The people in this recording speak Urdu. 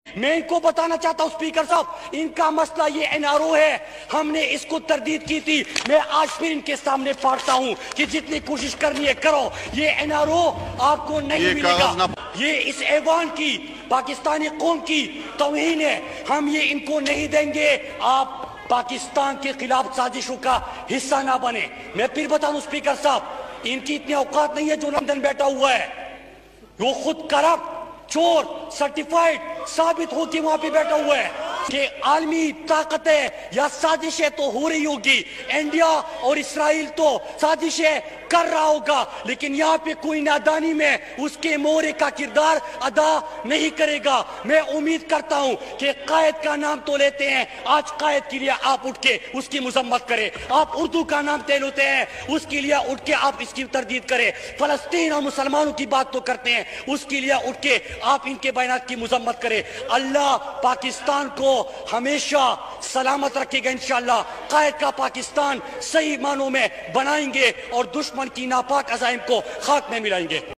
میں ان کو بتانا چاہتا ہوں اسپیکر صاحب، ان کا مسئلہ یہ NRO ہے، ہم نے اس کو تردید کی تھی، میں آج پھر ان کے سامنے پھاڑتا ہوں کہ جتنی کوشش کرنی ہے کرو، یہ NRO آپ کو نہیں ملے گا، یہ اس ایوان کی پاکستانی قوم کی توہین ہے، ہم یہ ان کو نہیں دیں گے۔ آپ پاکستان کے خلاف سازشوں کا حصہ نہ بنے۔ میں پھر بتا دوں اسپیکر صاحب، ان کی اتنی اوقات نہیں ہے جو لندن بیٹھا ہوا ہے، وہ خود کرپٹ چور سرٹیفائیڈ ثابت ہو کے وہاں پہ بیٹھا ہوا ہے کہ عالمی طاقتیں یا سازشیں تو ہو رہی ہوگی، انڈیا اور اسرائیل تو سازشیں کر رہا ہوگا، لیکن یہاں پہ کوئی نادانی میں اس کے مورے کا کردار ادا نہیں کرے گا۔ میں امید کرتا ہوں کہ قائد کا نام تو لیتے ہیں، آج قائد کے لیے آپ اٹھ کے اس کی مذمت کریں۔ آپ اردو کا نام تے لیتے ہیں، اس کے لیے اٹھ کے آپ اس کی تردید کریں۔ فلسطین اور مسلمانوں کی بات تو کرتے ہیں، اس کے لیے اٹھ کے آپ ان کے بیانات کی مذمت کریں۔ اللہ پاکستان کو ہمیشہ سلامت رکھے گا انشاءاللہ۔ قائد کا پاکستان صحیح معنوں میں بنائیں گے اور دشمن کی ناپاک عزائم کو خاک میں ملائیں گے۔